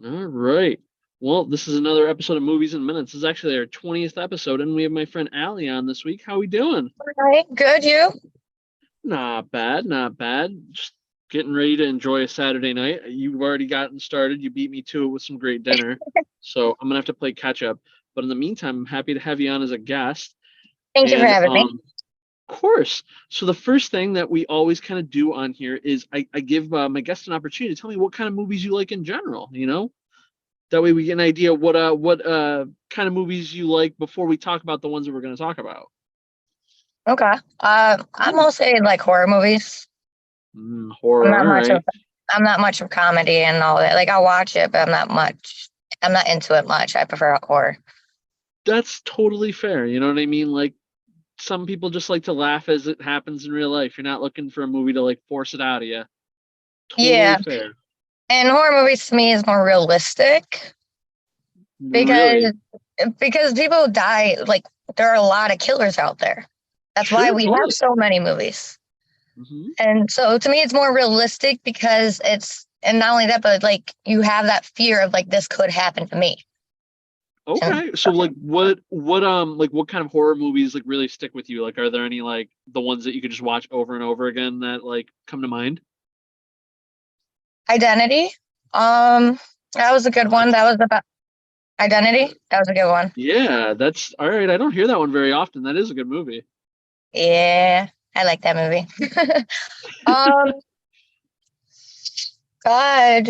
All right. Well, this is another episode of Movies in Minutes. This is actually our 20th episode, and we have my friend Allie on this week. How we doing? Right, good, you? Not bad, not bad. Just getting ready to enjoy a Saturday night. You've already gotten started. You beat me to it with some great dinner. So I'm gonna have to play catch up. But in the meantime, I'm happy to have you on as a guest. Thank you for And having me. of course. So the first thing that we always kind of do on here is I give my guests an opportunity to tell me what kind of movies you like in general, you know? That way we get an idea what kind of movies you like before we talk about the ones that we're going to talk about. Okay. I'm Yeah. mostly like horror movies. I'm Horror, not all much of right. I'm not much of comedy and all that. Like I'll watch it, but I'm not into it much. I prefer horror. That's totally fair. You know what I mean? Like some people just like to laugh as it happens in real life. You're not looking for a movie to like force it out of you. Totally Yeah. fair. And horror movies to me is more realistic because Really. because people die, like there are a lot of killers out there. That's why Sure, we have totally. so many movies. Hmm. And so to me it's more realistic because it's and not only that, but like you have that fear of like this could happen to me. And Okay. So like what kind of horror movies like really stick with you? Like are there any like the ones that you could just watch over and over again that like come to mind? Identity. That was a good one. That was about Identity. That was a good one. Yeah, that's all right. I don't hear that one very often. That is a good movie. Yeah, I like that movie. um, God,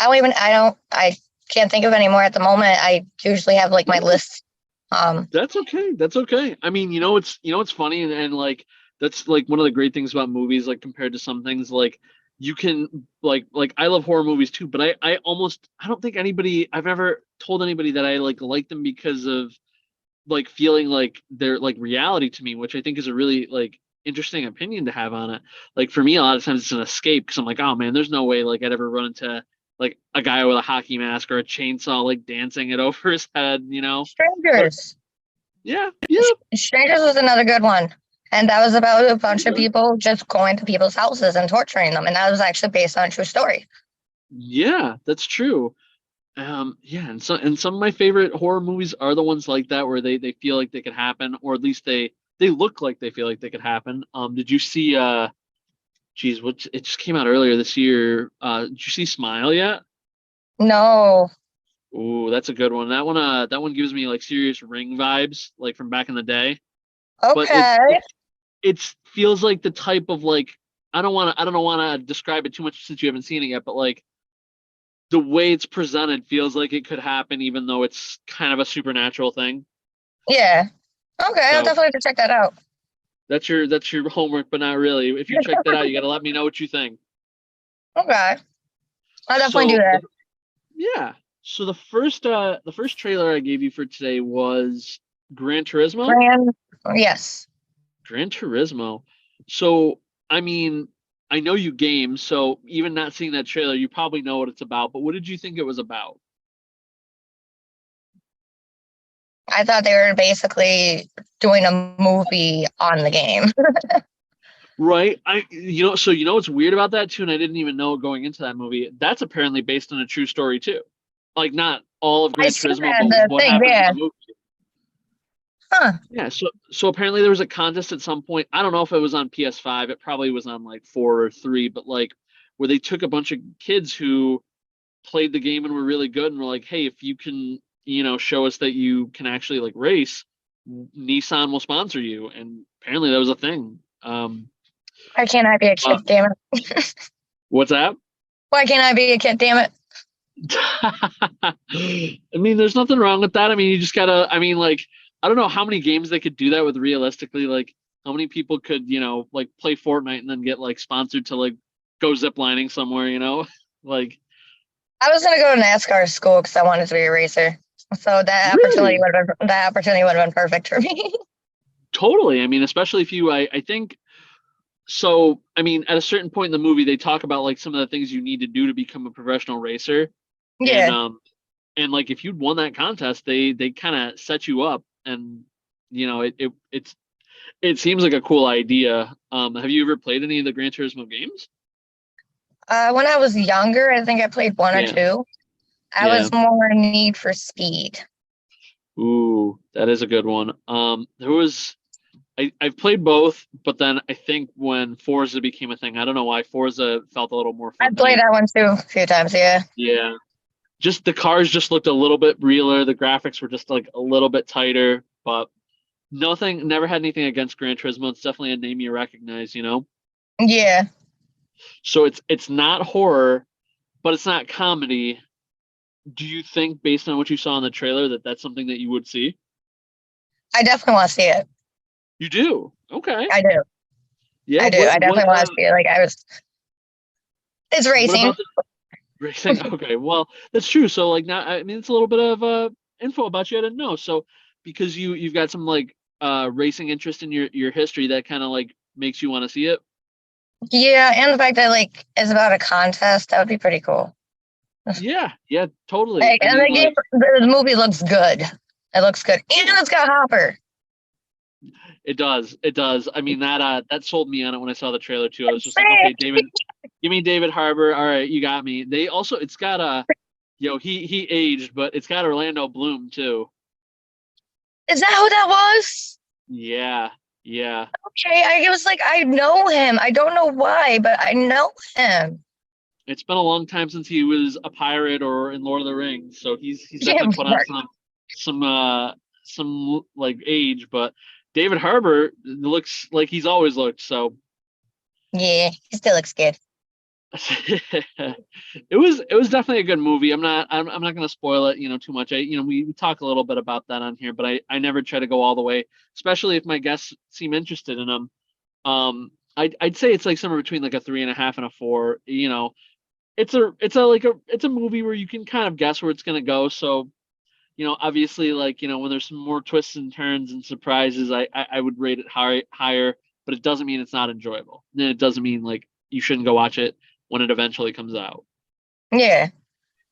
I can't think of any more at the moment. I usually have like my No, list. Um, that's okay. That's okay. I mean, it's funny and like that's like one of the great things about movies, like compared to some things, like you can like I love horror movies too, but I don't think anybody I've ever told anybody that I like them because of like feeling like they're like reality to me, which I think is a really like interesting opinion to have on it. Like for me, a lot of times it's an escape because I'm like, oh man, there's no way like I'd ever run into like a guy with a hockey mask or a chainsaw like dancing it over his head, you know? But Strangers. yeah, yeah, Strangers was another good one. And that was about a bunch of okay. people just going to people's houses and torturing them. And that was actually based on a true story. Yeah, that's true. Yeah, and some of my favorite horror movies are the ones like that where they feel like they could happen, or at least they look like they feel like they could happen. Did you see geez, what it just came out earlier this year. Did you see Smile yet? No. Ooh, that's a good one. That one gives me like serious Ring vibes, like from back in the day. But Okay. it feels like the type of like I don't want to describe it too much since you haven't seen it yet, but like the way it's presented feels like it could happen, even though it's kind of a supernatural thing. Yeah. Okay, I'll So definitely have to check that out. that's your homework, but not really. If you check that out, you got to let me know what you think. Okay. I'll definitely do So that. yeah. So the first trailer I gave you for today was Gran Turismo. Grand, yes. Gran Turismo. So I mean, I know you game, so even not seeing that trailer, you probably know what it's about. But what did you think it was about? I thought they were basically doing a movie on the game. Right. So what's weird about that too, and I didn't even know going into that movie. That's apparently based on a true story too. Like not all of I Gran seen Turismo, that in but the what thing, happens in yeah. the movie. Huh. Yeah, so apparently there was a contest at some point. I don't know if it was on PS5. It probably was on like 4 or 3, but like where they took a bunch of kids who played the game and were really good and were like, "Hey, if you can, show us that you can actually like race, Nissan will sponsor you." And apparently that was a thing. Why can't I be a Uh, kid, damn it? what's that? Why can't I be a kid, damn it? I mean, there's nothing wrong with that. I mean, you just gotta, I mean, like, I don't know how many games they could do that with realistically. Like, how many people could, like play Fortnite and then get like sponsored to like go ziplining somewhere, you know? Like, I was gonna go to NASCAR school because I wanted to be a racer. So really? that opportunity would have been perfect for me. Totally. I mean, especially if I think so. I mean, at a certain point in the movie, they talk about like some of the things you need to do to become a professional racer. And, Yeah. and like if you'd won that contest, they kind of set you up and, it seems like a cool idea. Have you ever played any of the Gran Turismo games? When I was younger, I think I played one or Yeah, two. I yeah. was more Need for Speed. Ooh, that is a good one. There was I've played both, but then I think when Forza became a thing, I don't know why Forza felt a little more I fun to played me. that one too a few times. Yeah. Yeah, just the cars just looked a little bit realer. The graphics were just like a little bit tighter, but nothing. Never had anything against Gran Turismo. It's definitely a name you recognize, you know. Yeah. So it's not horror, but it's not comedy. Do you think, based on what you saw in the trailer, that that's something that you would see? I definitely want to see it. You do. Okay. I do. Yeah. I do. I definitely want to see it. Like I was. It's What racing. about the racing? Okay. Well, that's true. So like now, I mean, it's a little bit of info about you I didn't know. So because you've got some like racing interest in your history, that kind of like makes you want to see it. Yeah, and the fact that like it's about a contest, that would be pretty cool. Yeah. Yeah. Totally. Like, I and mean, like the movie looks good. It looks good, and yeah, it's got Hopper. it does. It does. I mean that sold me on it when I saw the trailer too. I was just like, okay, Sick. David, give me David Harbour. All right, you got me. They also it's got he aged, but it's got Orlando Bloom too. Is that who that was? Yeah, yeah. Okay, I was like, I know him. I don't know why, but I know him. It's been a long time since he was a pirate or in Lord of the Rings, so he's Yeah, definitely put on some like age. But David Harbour looks like he's always looked. So yeah, he still looks good. it was definitely a good movie. I'm not gonna spoil it, too much. We talk a little bit about that on here, but I never try to go all the way, especially if my guests seem interested in them. I'd say it's like somewhere between like a 3.5 and a 4. It's a movie where you can kind of guess where it's gonna go. So obviously, like when there's some more twists and turns and surprises, I would rate it higher, but it doesn't mean it's not enjoyable. And it doesn't mean like you shouldn't go watch it when it eventually comes out. Yeah, I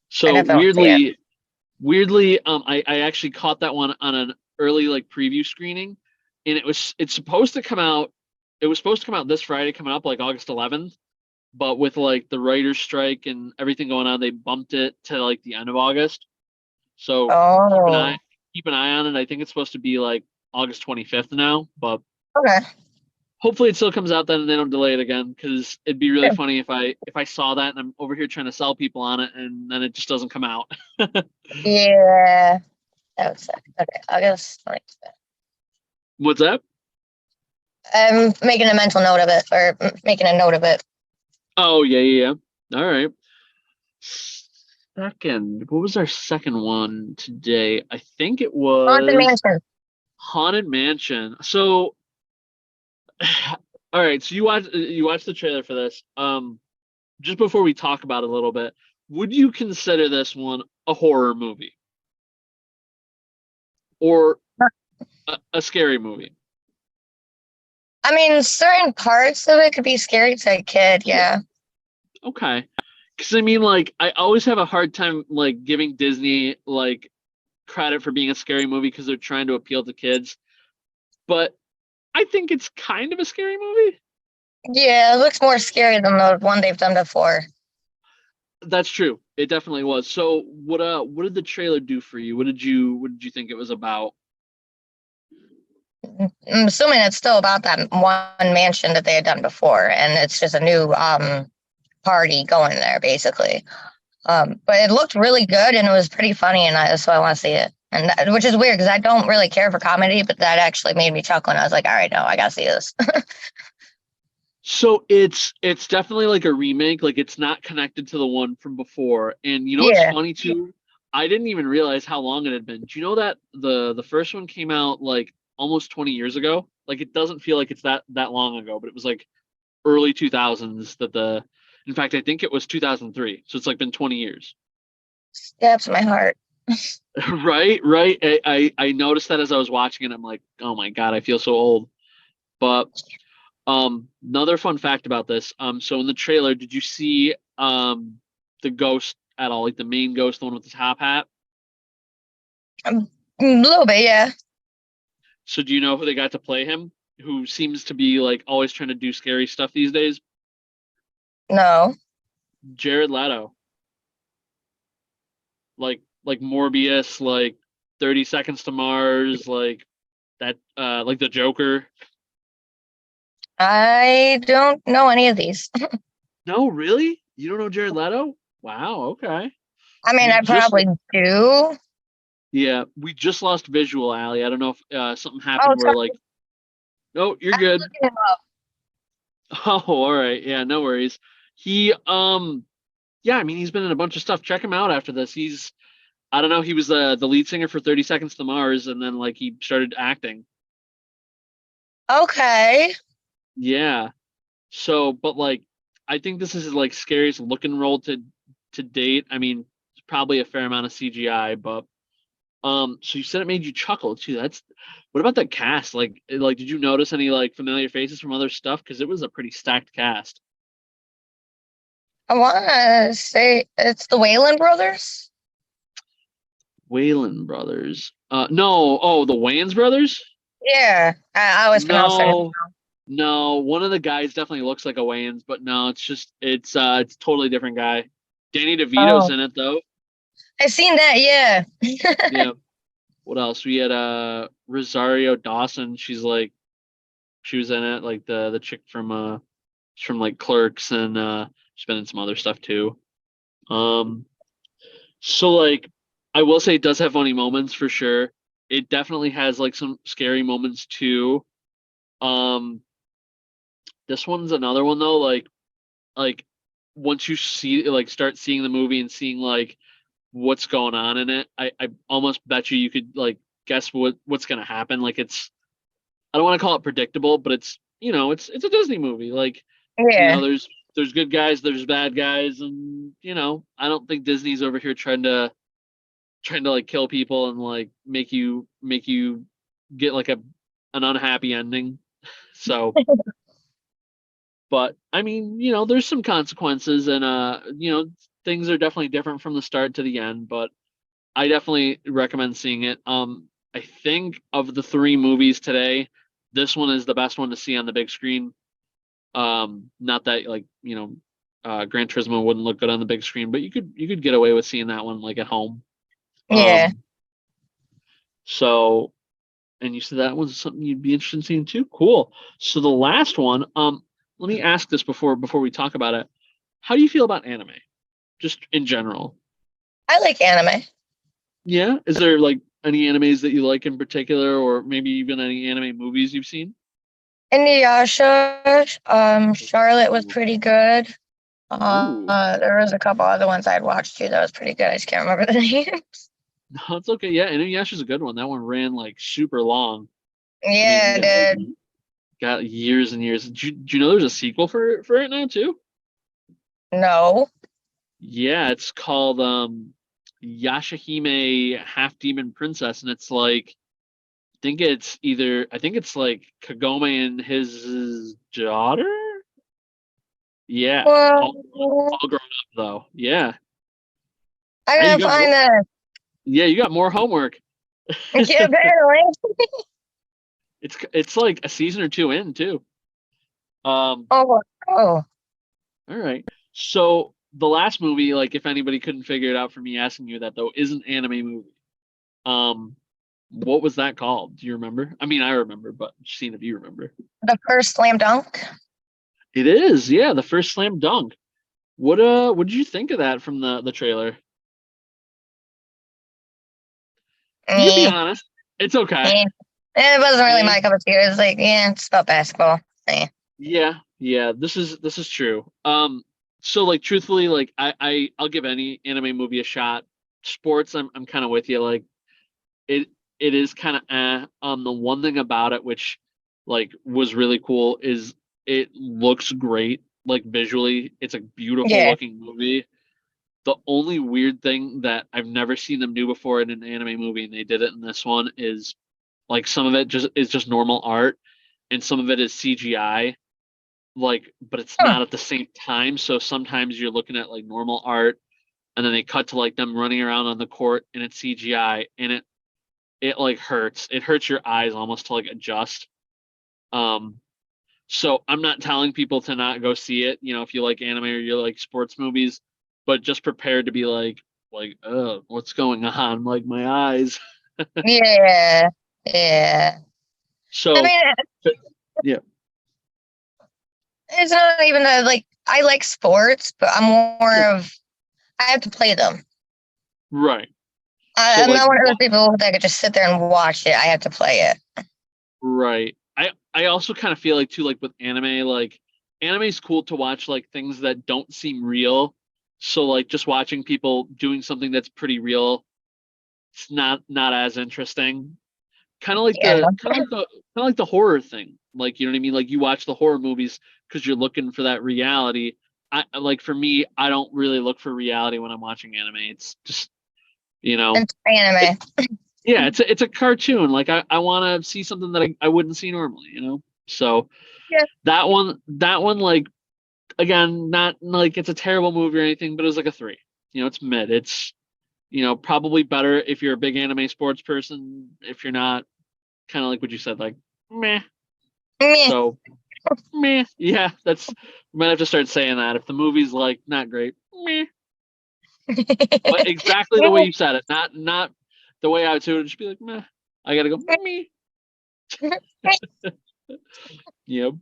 So definitely want to see it. weirdly, I actually caught that one on an early like preview screening, and it's supposed to come out. It was supposed to come out this Friday, coming up like August 11th, but with like the writers' strike and everything going on, they bumped it to like the end of August. So keep an eye Oh, keep an eye on it. I think it's supposed to be like August 25th now, but okay. hopefully it still comes out then and they don't delay it again, because it'd be really Yeah, funny if I saw that and I'm over here trying to sell people on it and then it just doesn't come out. yeah, that was sick. Okay, August 25th. What's that? I'm making a mental note of it, or making a note of it. Oh yeah, yeah, yeah. All right. Second, what was our second one today? I think it Haunted was Mansion. Haunted Mansion. So, all right. So you watched the trailer for this. Just before we talk about it a little bit, would you consider this one a horror movie or a scary movie? I mean, certain parts of it could be scary to a kid. Yeah. Yeah. Okay. Because I mean, like, I always have a hard time like giving Disney like credit for being a scary movie because they're trying to appeal to kids. But I think it's kind of a scary movie. Yeah, it looks more scary than the one they've done before. That's true. It definitely was. So what did the trailer do for you? What did you think it was about? I'm assuming it's still about that one mansion that they had done before, and it's just a new party going there, basically. But it looked really good, and it was pretty funny, and so I want to see it. And which is weird because I don't really care for comedy, but that actually made me chuckle, and I was like, all right, no, I gotta see this. So it's definitely like a remake, like it's not connected to the one from before. And you know what's Yeah. funny too? I didn't even realize how long it had been. Do you know that the first one came out like almost 20 years ago? Like it doesn't feel like it's that long ago, but it was like early 2000s that the in fact I think it was 2003. So it's like been 20 years. Stabs my heart. Right, right. I noticed that as I was watching it. I'm like, oh my God, I feel so old. But another fun fact about this. So in the trailer, did you see the ghost at all? Like the main ghost, the one with the top hat? A little bit, yeah. So do you know who they got to play him? Who seems to be like always trying to do scary stuff these days? No. Jared Leto, like Morbius, like 30 Seconds to Mars, like that, like the Joker. I don't know any of these. No, really? You don't know Jared Leto? Wow, okay. I mean, We I just, probably do. yeah, we just lost visual, Allie. I don't know if something Oh, happened where sorry. like, no, you're I was good. looking him up. Oh, all right. Yeah, no worries. He, yeah, I mean, he's been in a bunch of stuff. Check him out after this. I don't know, he was the lead singer for 30 Seconds to Mars, and then like he started acting. Okay. Yeah. So, but like, I think this is his like scariest looking role to date. I mean, it's probably a fair amount of CGI, but so you said it made you chuckle too. That's what about the cast? Like, did you notice any like familiar faces from other stuff? Because it was a pretty stacked cast. I want to say it's the Wayland brothers. Wayland brothers. No. Oh, the Wayans brothers. Yeah, I always pronounce their name. No, no. One of the guys definitely looks like a Wayans, but no, it's totally different guy. Danny DeVito's Oh, in it though. I seen that. Yeah. Yeah. What else? We had Rosario Dawson. She was in it, like the chick from like Clerks, and she's been in some other stuff too. Um so like I will say it does have funny moments for sure. It definitely has like some scary moments too. Um this one's another one though, like once you see like start seeing the movie and seeing like what's going on in it, I almost bet you could like guess what's gonna happen. Like I don't want to call it predictable, but it's a Disney movie. Like, Yeah. there's good guys, there's bad guys, and I don't think Disney's over here trying to like kill people and like make you get like an unhappy ending. So, but I mean, there's some consequences, and things are definitely different from the start to the end, but I definitely recommend seeing it. I think of the three movies today, this one is the best one to see on the big screen. Not that like, Gran Turismo wouldn't look good on the big screen, but you could get away with seeing that one like at home. Yeah. Um, so and you said that was something you'd be interested in seeing too? Cool. So the last one, let me ask this before we talk about it. How do you feel about anime? Just in general. I like anime. Yeah. Is there like any animes that you like in particular, or maybe even any anime movies you've seen? Inuyasha, Charlotte was pretty good. Ooh. There was a couple other ones I'd watched too that was pretty good. I just can't remember the names. No, it's okay. Yeah, Inuyasha's a good one. That one ran like super long. I mean, Yeah, dude. got years and years. Do you know there's a sequel for it now too? No. Yeah, it's called Yashahime Half Demon Princess, and it's like I think it's like Kagome and his daughter. Yeah, Well, all grown up though. Yeah. I Hey, you gotta got more. find the. Yeah, you got more homework. Yeah, apparently. It's like a season or two in too. Um, Oh, oh. all right. So the last movie, like if anybody couldn't figure it out for me asking you that though, is an anime movie. Um, what was that called? Do you remember? I mean, I remember, but just seeing if you remember. The first slam dunk. It is, yeah, the first slam dunk. What did you think of that from the trailer? You can be Eh, honest. It's okay. eh. It wasn't really Eh, my cup of tea. It was like, yeah, it's about basketball. Eh. yeah, yeah, this is true. So like truthfully, like I'll give any anime movie a shot. Sports, I'm kind of with you. Like it it is kind of the one thing about it which like was really cool is it looks great, like visually it's a beautiful Yeah. looking movie. The only weird thing that I've never seen them do before in an anime movie, and they did it in this one, is like some of it just normal art and some of it is CGI, like, but it's Huh. not at the same time. So sometimes you're looking at like normal art and then they cut to like them running around on the court and it's CGI, and it like hurts. It hurts your eyes almost to like adjust. Um, So I'm not telling people to not go see it, if you like anime or you like sports movies, but just prepared to be like, oh, what's going on? Like my eyes. Yeah, yeah. I So, mean, yeah, it's not even that, like, I like sports, but I'm yeah, more of, I have to play them. right. So I'm like not one of those what people that could just sit there and watch it. I have to play it. right. I also kind of feel like too, like with anime, like anime is cool to watch like things that don't seem real. So like just watching people doing something that's pretty real, it's not as interesting. Yeah. Kind of like the horror thing. Like, you know what I mean? Like you watch the horror movies because you're looking for that reality. Like for me, I don't really look for reality when I'm watching anime. It's just, you know, It's anime. yeah, it's a cartoon. Like I want to see something that I wouldn't see normally. So Yeah. that one like again, not like it's a terrible movie or anything, but it was like a three. It's mid. It's probably better if you're a big anime sports person. If you're not, kind of like what you said, like meh. Meh. So meh. Yeah, that's we might have to start saying that. If the movie's like not great, meh. But exactly the way you said it, not the way I would say it, would just be like meh. I gotta go meh. Yep.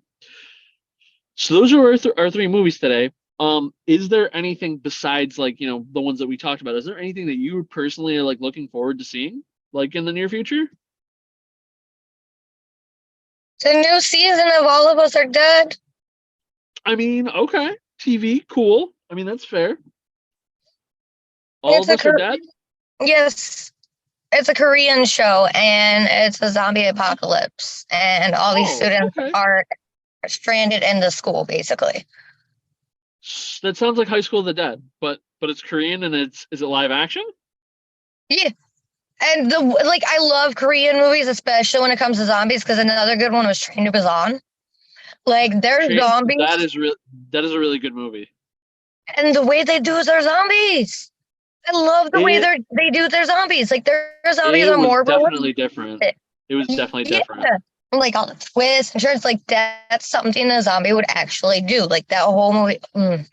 So those are our three movies today. Is there anything besides like the ones that we talked about? Is there anything that you personally are like looking forward to seeing, like in the near future? The new season of All of Us Are Dead. I mean, okay, TV, cool. I mean, that's fair. All It's of a us are dead. yes, it's a Korean show, and it's a zombie apocalypse, and all these Oh, students okay. are stranded in the school, basically. That sounds like High School of the Dead, but it's Korean and is it live action? Yeah, and the like, I love Korean movies, especially when it comes to zombies, because another good one was Train to Busan. Like, they're That zombies, is real. That is a really good movie. and the way they do is they're zombies. I love the way It they do their zombies. Like, their zombies it are was more definitely different. realistic. It was definitely Yeah. different. Like all the twists. I'm sure it's like that's something a zombie would actually do. Like that whole movie.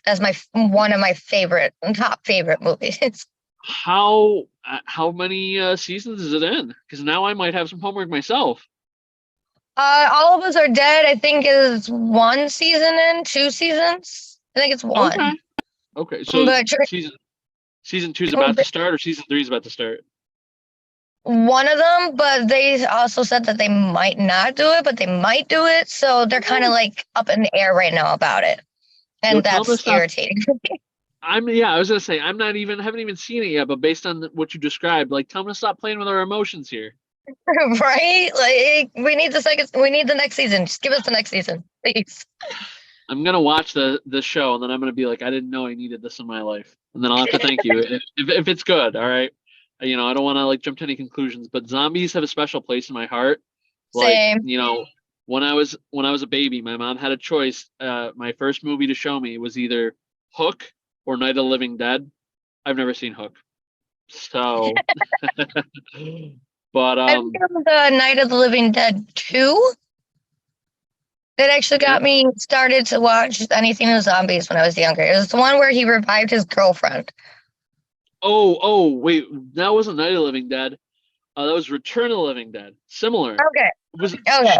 That's my one of my favorite, top favorite movies. How many seasons is it in? Because now I might have some homework myself. All of Us Are Dead. I think is one season in, two seasons. I think it's Okay. one. Okay. So But season two is about to start, or season three is about to start. one of them, but they also said that they might not do it, but they might do it. So they're kind of like up in the air right now about it, Yo, and tell them to that's stop. irritating. Yeah, I was gonna say I'm not even haven't even seen it yet, but based on what you described, like tell them to stop playing with our emotions here. Right? Like we need the second. We need the next season. Just give us the next season, please. I'm gonna watch the show and then I'm gonna be like, I didn't know I needed this in my life, and then I'll have to thank you if it's good. All right, I don't want to like jump to any conclusions, but zombies have a special place in my heart. Like Same. when I was a baby, my mom had a choice. My first movie to show me was either Hook or Night of the Living Dead. I've never seen Hook, so but I think it was the Night of the Living Dead 2 that actually yeah. got me started to watch anything with zombies when I was younger. It was the one where he revived his girlfriend. Oh, wait, that wasn't Night of the Living Dead. That was Return of the Living Dead. Similar. Okay. Was it Okay.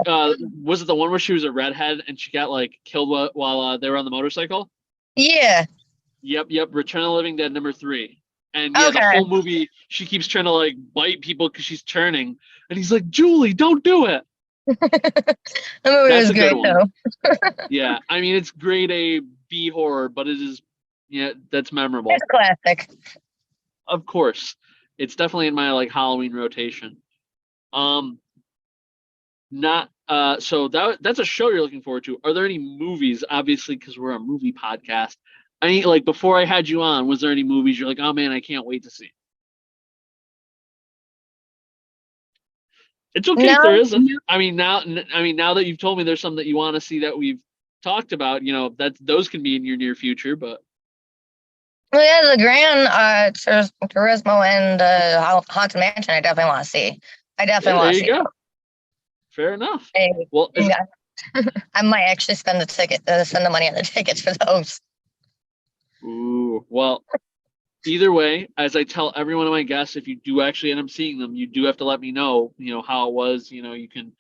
was it the one where she was a redhead and she got like killed while they were on the motorcycle? Yeah. Yep. Return of the Living Dead number three. And yeah, the Okay. whole movie she keeps trying to like bite people because she's turning, and he's like, Julie, don't do it. The movie That's was a good great one. though. Yeah, I mean it's grade A B horror, but it is yeah, that's It's memorable. a classic. Of course, it's definitely in my like Halloween rotation. Um, Not so that's a show you're looking forward to. Are there any movies? Obviously, because we're a movie podcast. I mean, like before I had you on, was there any movies you're like, oh man, I can't wait to see? It's okay if there No, isn't. I mean now that you've told me there's some that you want to see that we've talked about, that those can be in your near future. But well, yeah, the Gran Turismo and Haunted Mansion. I definitely want to see. I yeah, definitely there want to you see go. Fair enough. those. Well, Yeah. I might actually spend the money on the tickets for those. Ooh, well, either way, as I tell every one of my guests, if you do actually end up seeing them, you do have to let me know, how it was. You can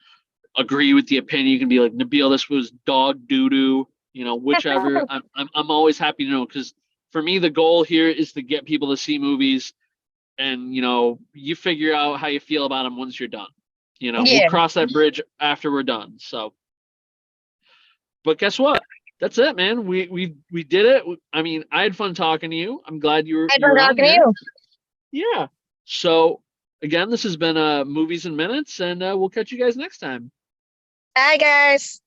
agree with the opinion. You can be like, Nabil, this was dog doo doo, whichever. I'm always happy to know because for me, the goal here is to get people to see movies and, you figure out how you feel about them once you're done. We'll Yeah, cross that bridge after we're done. So, but guess what? That's it, man. We did it. I mean, I had fun talking to you. I'm glad you were I've you been were on talking to here. you. Yeah. So again, this has been Movies and Minutes, and we'll catch you guys next time. Bye, guys.